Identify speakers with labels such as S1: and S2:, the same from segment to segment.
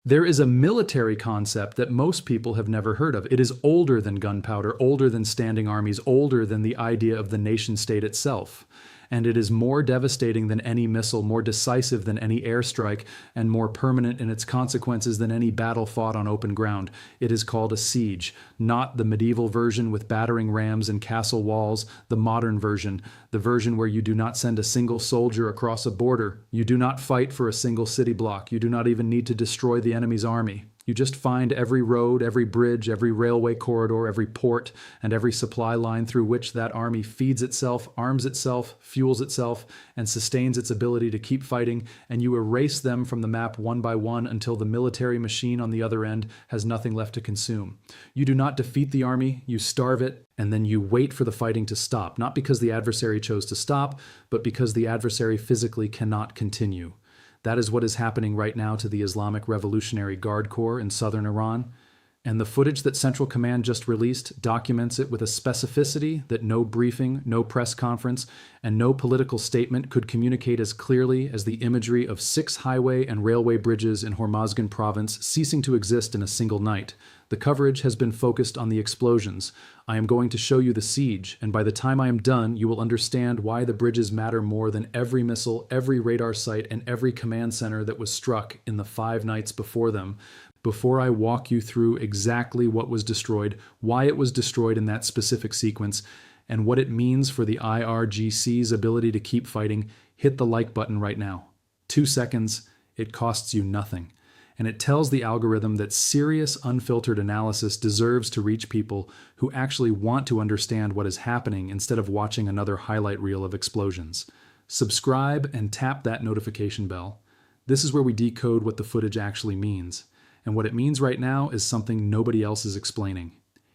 S1: There is a military concept that most people have never heard of. It is older than gunpowder, older than standing armies, older than the idea of the nation-state itself. And it is more devastating than any missile, more decisive than any airstrike, and more permanent in its consequences than any battle fought on open ground. It is called a siege, not the medieval version with battering rams and castle walls, the modern version, the version where you do not send a single soldier across a border. You do not fight for a single city block. You do not even need to destroy the enemy's army. You just find every road, every bridge, every railway corridor, every port, and every supply line through which that army feeds itself, arms itself, fuels itself, and sustains its ability to keep fighting, and you erase them from the map one by one until the military machine on the other end has nothing left to consume. You do not defeat the army, you starve it, and then you wait for the fighting to stop, not because the adversary chose to stop, but because the adversary physically cannot continue. That is what is happening right now to the Islamic Revolutionary Guard Corps in southern Iran. And the footage that Central Command just released documents it with a specificity that no briefing, no press conference, and no political statement could communicate as clearly as the imagery of 6 highway and railway bridges in Hormozgan province ceasing to exist in a single night. The coverage has been focused on the explosions. I am going to show you the siege, and by the time I am done, you will understand why the bridges matter more than every missile, every radar site, and every command center that was struck in the 5 nights before them. Before I walk you through exactly what was destroyed, why it was destroyed in that specific sequence, and what it means for the IRGC's ability to keep fighting, hit the like button right now. 2 seconds, it costs you nothing. And it tells the algorithm that serious, unfiltered analysis deserves to reach people who actually want to understand what is happening instead of watching another highlight reel of explosions. Subscribe and tap that notification bell. This is where we decode what the footage actually means. And what it means right now is something nobody else is explaining.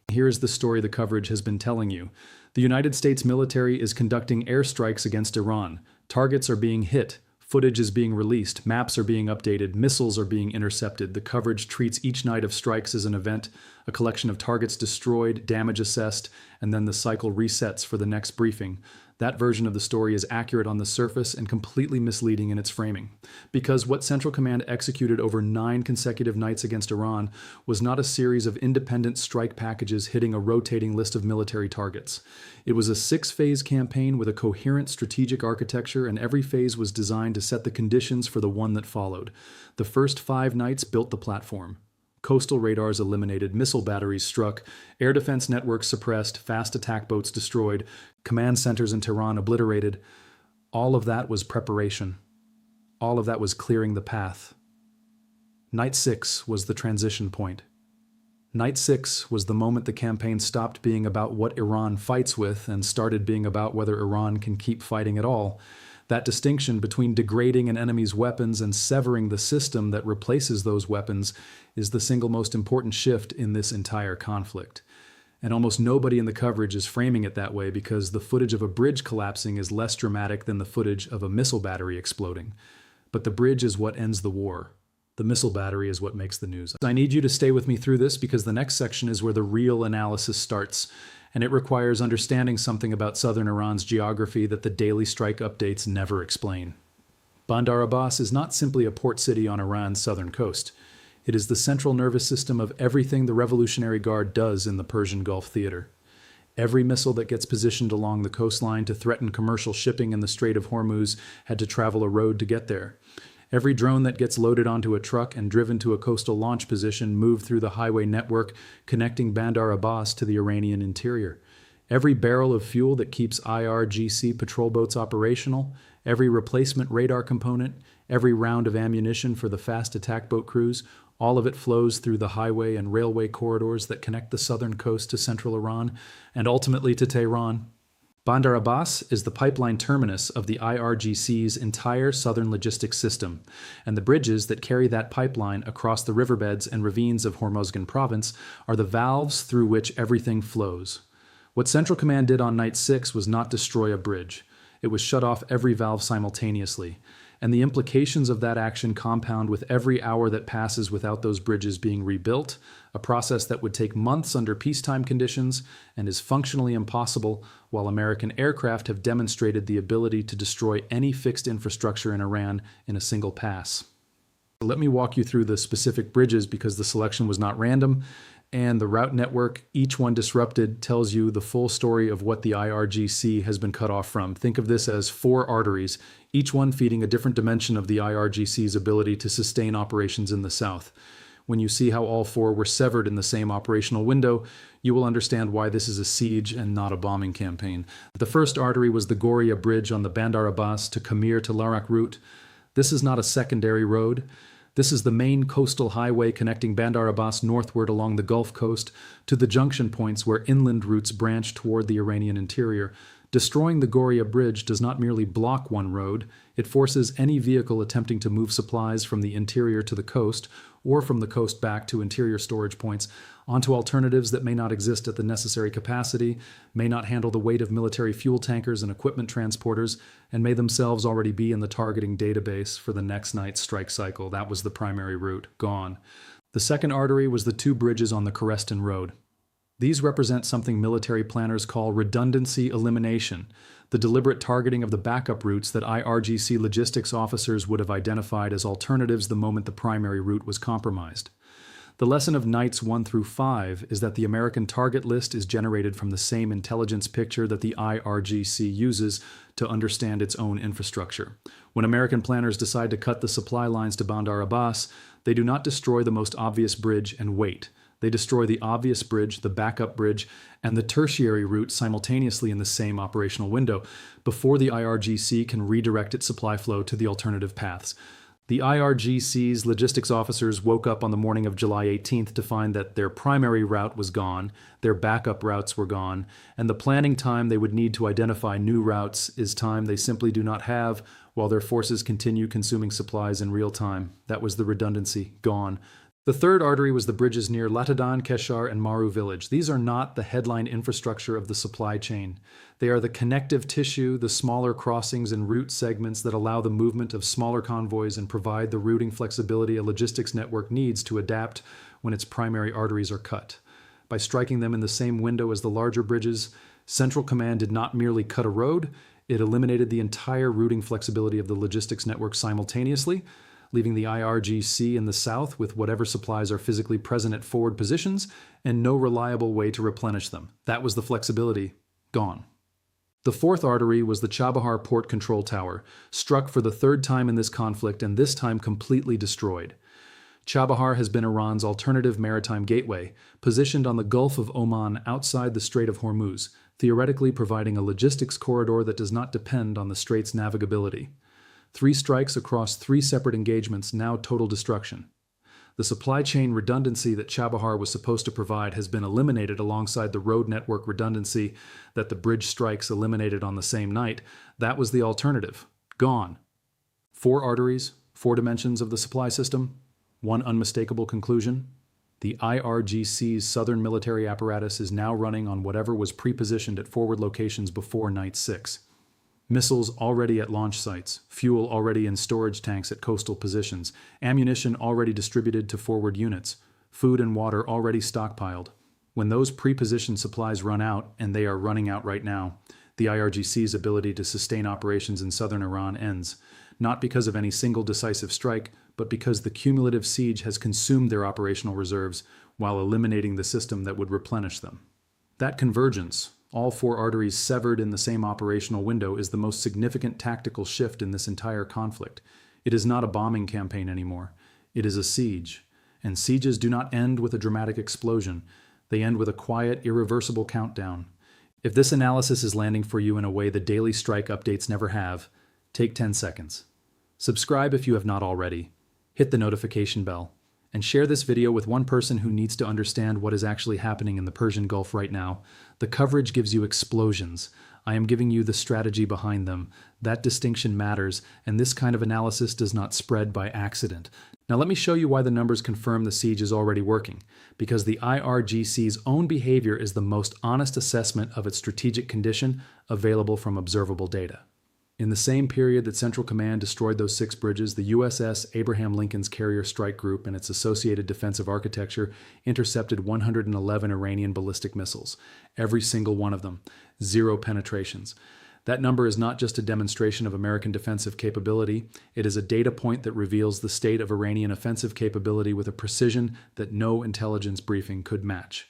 S1: Here is the story the coverage has been telling you. The United States military is conducting airstrikes against Iran. Targets are being hit. Footage is being released, maps are being updated, missiles are being intercepted. The coverage treats each night of strikes as an event, a collection of targets destroyed, damage assessed, and then the cycle resets for the next briefing. That version of the story is accurate on the surface and completely misleading in its framing. Because what Central Command executed over 9 consecutive nights against Iran was not a series of independent strike packages hitting a rotating list of military targets. It was a 6-phase campaign with a coherent strategic architecture, and every phase was designed to set the conditions for the one that followed. The first 5 nights built the platform. Coastal radars eliminated, missile batteries struck, air defense networks suppressed, fast attack boats destroyed, command centers in Tehran obliterated. All of that was preparation. All of that was clearing the path. Night 6 was the transition point. Night 6 was the moment the campaign stopped being about what Iran fights with and started being about whether Iran can keep fighting at all. That distinction between degrading an enemy's weapons and severing the system that replaces those weapons is the single most important shift in this entire conflict. And almost nobody in the coverage is framing it that way because the footage of a bridge collapsing is less dramatic than the footage of a missile battery exploding. But the bridge is what ends the war. The missile battery is what makes the news. I need you to stay with me through this because the next section is where the real analysis starts. And it requires understanding something about southern Iran's geography that the daily strike updates never explain. Bandar Abbas is not simply a port city on Iran's southern coast. It is the central nervous system of everything the Revolutionary Guard does in the Persian Gulf theater. Every missile that gets positioned along the coastline to threaten commercial shipping in the Strait of Hormuz had to travel a road to get there. Every drone that gets loaded onto a truck and driven to a coastal launch position moved through the highway network connecting Bandar Abbas to the Iranian interior. Every barrel of fuel that keeps IRGC patrol boats operational, every replacement radar component, every round of ammunition for the fast attack boat crews, all of it flows through the highway and railway corridors that connect the southern coast to central Iran and ultimately to Tehran. Bandar Abbas is the pipeline terminus of the IRGC's entire southern logistics system, and the bridges that carry that pipeline across the riverbeds and ravines of Hormozgan province are the valves through which everything flows. What Central Command did on Night 6 was not destroy a bridge. It was shut off every valve simultaneously, and the implications of that action compound with every hour that passes without those bridges being rebuilt, a process that would take months under peacetime conditions and is functionally impossible while American aircraft have demonstrated the ability to destroy any fixed infrastructure in Iran in a single pass. Let me walk you through the specific bridges because the selection was not random, and the route network, each one disrupted, tells you the full story of what the IRGC has been cut off from. Think of this as 4 arteries, each one feeding a different dimension of the IRGC's ability to sustain operations in the south. When you see how all 4 were severed in the same operational window, you will understand why this is a siege and not a bombing campaign. The first artery was the Goria Bridge on the Bandar Abbas to Khmer to Larak route. This is not a secondary road. This is the main coastal highway connecting Bandar Abbas northward along the Gulf Coast to the junction points where inland routes branch toward the Iranian interior. Destroying the Goria Bridge does not merely block one road, it forces any vehicle attempting to move supplies from the interior to the coast, or from the coast back to interior storage points, onto alternatives that may not exist at the necessary capacity, may not handle the weight of military fuel tankers and equipment transporters, and may themselves already be in the targeting database for the next night's strike cycle. That was the primary route, gone. The second artery was the 2 bridges on the Krestin Road. These represent something military planners call redundancy elimination, the deliberate targeting of the backup routes that IRGC logistics officers would have identified as alternatives the moment the primary route was compromised. The lesson of nights 1 through 5 is that the American target list is generated from the same intelligence picture that the IRGC uses to understand its own infrastructure. When American planners decide to cut the supply lines to Bandar Abbas, they do not destroy the most obvious bridge and wait. They destroy the obvious bridge, the backup bridge, and the tertiary route simultaneously in the same operational window, before the IRGC can redirect its supply flow to the alternative paths. The IRGC's logistics officers woke up on the morning of July 18th to find that their primary route was gone, their backup routes were gone, and the planning time they would need to identify new routes is time they simply do not have while their forces continue consuming supplies in real time. That was the redundancy, gone. The third artery was the bridges near Latadan, Keshar, and Maru village. These are not the headline infrastructure of the supply chain. They are the connective tissue, the smaller crossings and route segments that allow the movement of smaller convoys and provide the routing flexibility a logistics network needs to adapt when its primary arteries are cut. By striking them in the same window as the larger bridges, Central Command did not merely cut a road, it eliminated the entire routing flexibility of the logistics network simultaneously, leaving the IRGC in the south with whatever supplies are physically present at forward positions and no reliable way to replenish them. That was the flexibility, gone. The fourth artery was the Chabahar Port Control Tower, struck for the 3rd time in this conflict and this time completely destroyed. Chabahar has been Iran's alternative maritime gateway, positioned on the Gulf of Oman outside the Strait of Hormuz, theoretically providing a logistics corridor that does not depend on the strait's navigability. 3 strikes across 3 separate engagements, now total destruction. The supply chain redundancy that Chabahar was supposed to provide has been eliminated alongside the road network redundancy that the bridge strikes eliminated on the same night. That was the alternative. Gone. 4 arteries, 4 dimensions of the supply system, 1 unmistakable conclusion. The IRGC's southern military apparatus is now running on whatever was pre-positioned at forward locations before Night 6. Missiles already at launch sites, fuel already in storage tanks at coastal positions, ammunition already distributed to forward units, food and water already stockpiled. When those pre-positioned supplies run out, and they are running out right now, the IRGC's ability to sustain operations in southern Iran ends, not because of any single decisive strike, but because the cumulative siege has consumed their operational reserves while eliminating the system that would replenish them. That convergence, all 4 arteries severed in the same operational window, is the most significant tactical shift in this entire conflict. It is not a bombing campaign anymore. It is a siege. And sieges do not end with a dramatic explosion. They end with a quiet, irreversible countdown. If this analysis is landing for you in a way the daily strike updates never have, take 10 seconds. Subscribe if you have not already. Hit the notification bell. And share this video with one person who needs to understand what is actually happening in the Persian Gulf right now. The coverage gives you explosions. I am giving you the strategy behind them. That distinction matters, and this kind of analysis does not spread by accident. Now let me show you why the numbers confirm the siege is already working. Because the IRGC's own behavior is the most honest assessment of its strategic condition available from observable data. In the same period that Central Command destroyed those 6 bridges, the USS Abraham Lincoln's Carrier Strike Group and its associated defensive architecture intercepted 111 Iranian ballistic missiles, every single one of them, 0 penetrations. That number is not just a demonstration of American defensive capability, it is a data point that reveals the state of Iranian offensive capability with a precision that no intelligence briefing could match.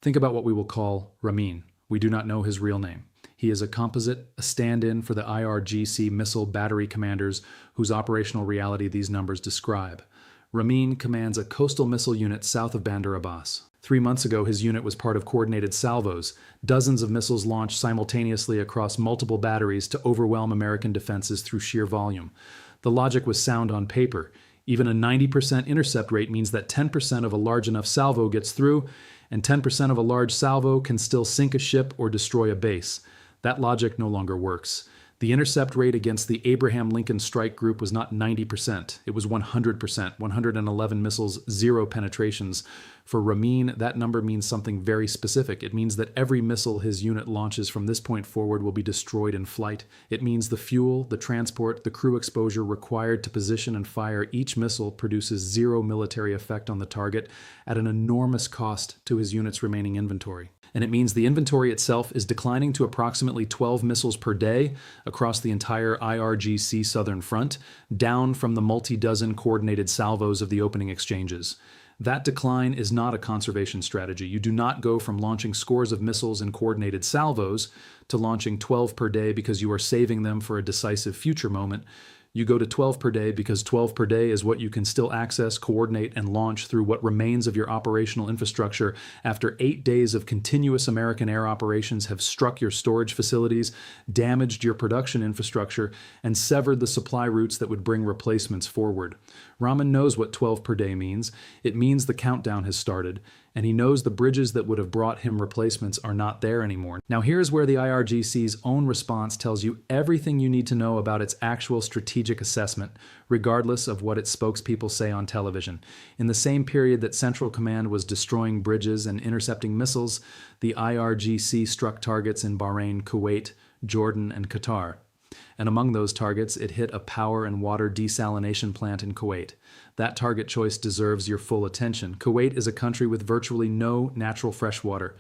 S1: Think about what we will call Ramin. We do not know his real name. He is a composite, a stand-in for the IRGC missile battery commanders whose operational reality these numbers describe. Ramin commands a coastal missile unit south of Bandar Abbas. 3 months ago, his unit was part of coordinated salvos, dozens of missiles launched simultaneously across multiple batteries to overwhelm American defenses through sheer volume. The logic was sound on paper. Even a 90% intercept rate means that 10% of a large enough salvo gets through, and 10% of a large salvo can still sink a ship or destroy a base. That logic no longer works. The intercept rate against the Abraham Lincoln Strike Group was not 90%. It was 100%, 111 missiles, 0 penetrations. For Ramin, that number means something very specific. It means that every missile his unit launches from this point forward will be destroyed in flight. It means the fuel, the transport, the crew exposure required to position and fire each missile produces 0 military effect on the target at an enormous cost to his unit's remaining inventory. And it means the inventory itself is declining to approximately 12 missiles per day across the entire IRGC Southern Front, down from the multi-dozen coordinated salvos of the opening exchanges. That decline is not a conservation strategy. You do not go from launching scores of missiles in coordinated salvos to launching 12 per day because you are saving them for a decisive future moment. You go to 12 per day because 12 per day is what you can still access, coordinate, and launch through what remains of your operational infrastructure after 8 days of continuous American air operations have struck your storage facilities, damaged your production infrastructure, and severed the supply routes that would bring replacements forward. Rahman knows what 12 per day means. It means the countdown has started, and he knows the bridges that would have brought him replacements are not there anymore. Now here's where the IRGC's own response tells you everything you need to know about its actual strategic assessment, regardless of what its spokespeople say on television. In the same period that Central Command was destroying bridges and intercepting missiles, the IRGC struck targets in Bahrain, Kuwait, Jordan, and Qatar. And among those targets, it hit a power and water desalination plant in Kuwait. That target choice deserves your full attention. Kuwait is a country with virtually no natural fresh water.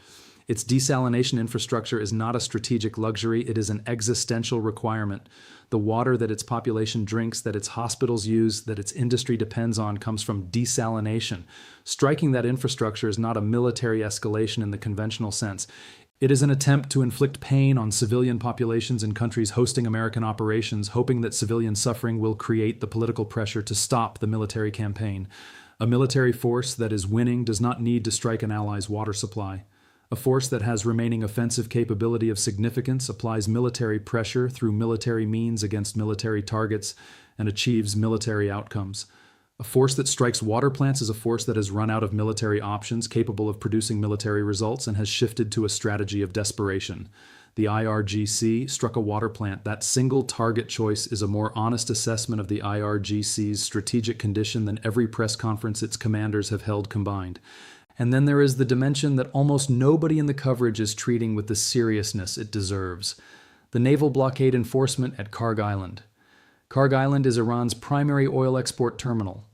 S1: Its desalination infrastructure is not a strategic luxury, it is an existential requirement. The water that its population drinks, that its hospitals use, that its industry depends on comes from desalination. Striking that infrastructure is not a military escalation in the conventional sense. It is an attempt to inflict pain on civilian populations in countries hosting American operations, hoping that civilian suffering will create the political pressure to stop the military campaign. A military force that is winning does not need to strike an ally's water supply. A force that has remaining offensive capability of significance applies military pressure through military means against military targets and achieves military outcomes. A force that strikes water plants is a force that has run out of military options capable of producing military results and has shifted to a strategy of desperation. The IRGC struck a water plant. That single target choice is a more honest assessment of the IRGC's strategic condition than every press conference its commanders have held combined. And then there is the dimension that almost nobody in the coverage is treating with the seriousness it deserves. The naval blockade enforcement at Karg Island. Karg Island is Iran's primary oil export terminal.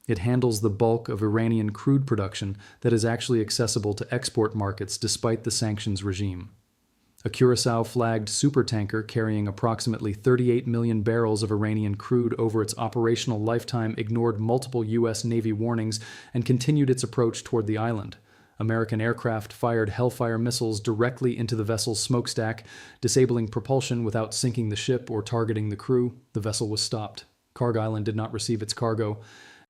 S1: It handles the bulk of Iranian crude production that is actually accessible to export markets despite the sanctions regime. A Curacao-flagged supertanker carrying approximately 38 million barrels of Iranian crude over its operational lifetime ignored multiple U.S. Navy warnings and continued its approach toward the island. American aircraft fired Hellfire missiles directly into the vessel's smokestack, disabling propulsion without sinking the ship or targeting the crew. The vessel was stopped. Karg Island did not receive its cargo.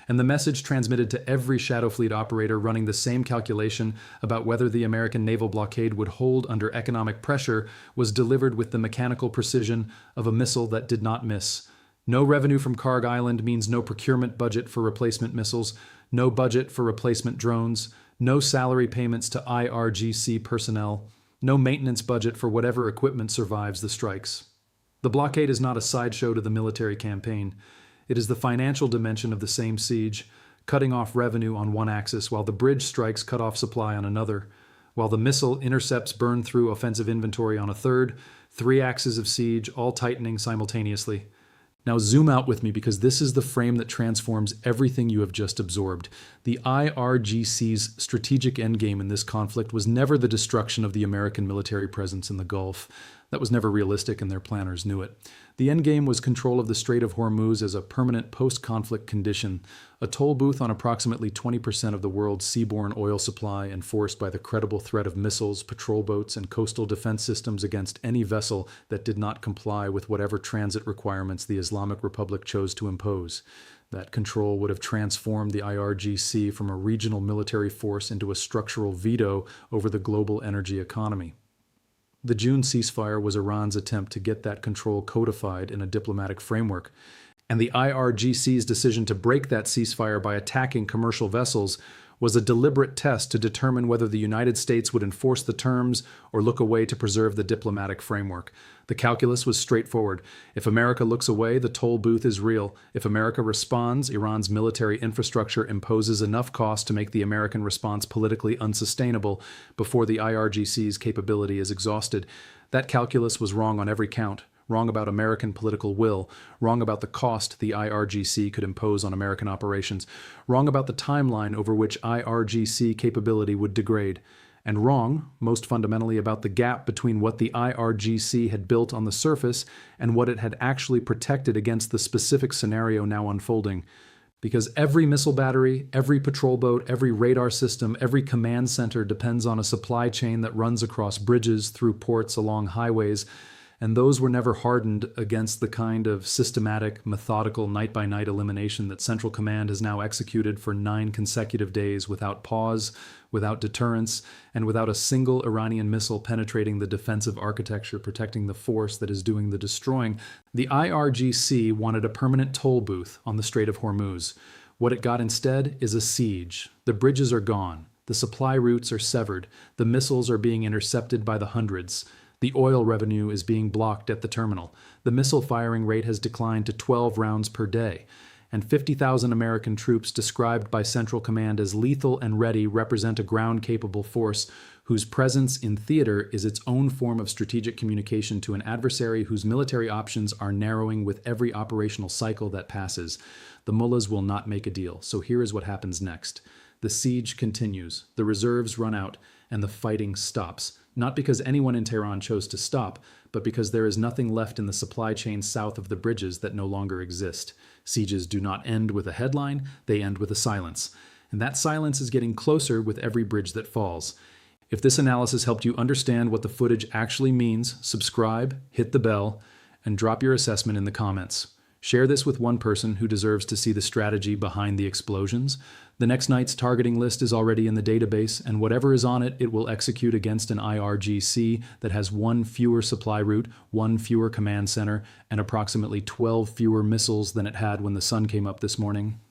S1: And the message transmitted to every Shadow Fleet operator running the same calculation about whether the American naval blockade would hold under economic pressure was delivered with the mechanical precision of a missile that did not miss. No revenue from Karg Island means no procurement budget for replacement missiles, no budget for replacement drones, no salary payments to IRGC personnel, no maintenance budget for whatever equipment survives the strikes. The blockade is not a sideshow to the military campaign. It is the financial dimension of the same siege, cutting off revenue on one axis while the bridge strikes cut off supply on another, while the missile intercepts burn through offensive inventory on a third, 3 axes of siege, all tightening simultaneously. Now zoom out with me because this is the frame that transforms everything you have just absorbed. The IRGC's strategic endgame in this conflict was never the destruction of the American military presence in the Gulf. That was never realistic, and their planners knew it. The endgame was control of the Strait of Hormuz as a permanent post-conflict condition, a toll booth on approximately 20% of the world's seaborne oil supply, enforced by the credible threat of missiles, patrol boats, and coastal defense systems against any vessel that did not comply with whatever transit requirements the Islamic Republic chose to impose. That control would have transformed the IRGC from a regional military force into a structural veto over the global energy economy. The June ceasefire was Iran's attempt to get that control codified in a diplomatic framework, and the IRGC's decision to break that ceasefire by attacking commercial vessels was a deliberate test to determine whether the United States would enforce the terms or look away to preserve the diplomatic framework. The calculus was straightforward. If America looks away, the toll booth is real. If America responds, Iran's military infrastructure imposes enough cost to make the American response politically unsustainable before the IRGC's capability is exhausted. That calculus was wrong on every count. Wrong about American political will, wrong about the cost the IRGC could impose on American operations, wrong about the timeline over which IRGC capability would degrade, and wrong, most fundamentally, about the gap between what the IRGC had built on the surface and what it had actually protected against the specific scenario now unfolding. Because every missile battery, every patrol boat, every radar system, every command center depends on a supply chain that runs across bridges, through ports, along highways, and those were never hardened against the kind of systematic, methodical, night-by-night elimination that Central Command has now executed for 9 consecutive days without pause, without deterrence, and without a single Iranian missile penetrating the defensive architecture protecting the force that is doing the destroying. The IRGC wanted a permanent toll booth on the Strait of Hormuz. What it got instead is a siege. The bridges are gone. The supply routes are severed. The missiles are being intercepted by the hundreds. The oil revenue is being blocked at the terminal. The missile firing rate has declined to 12 rounds per day. And 50,000 American troops described by Central Command as lethal and ready represent a ground-capable force whose presence in theater is its own form of strategic communication to an adversary whose military options are narrowing with every operational cycle that passes. The Mullahs will not make a deal, so here is what happens next. The siege continues, the reserves run out, and the fighting stops. Not because anyone in Tehran chose to stop, but because there is nothing left in the supply chain south of the bridges that no longer exist. Sieges do not end with a headline, they end with a silence. And that silence is getting closer with every bridge that falls. If this analysis helped you understand what the footage actually means, subscribe, hit the bell, and drop your assessment in the comments. Share this with one person who deserves to see the strategy behind the explosions. The next night's targeting list is already in the database, and whatever is on it, it will execute against an IRGC that has 1 fewer supply route, 1 fewer command center, and approximately 12 fewer missiles than it had when the sun came up this morning.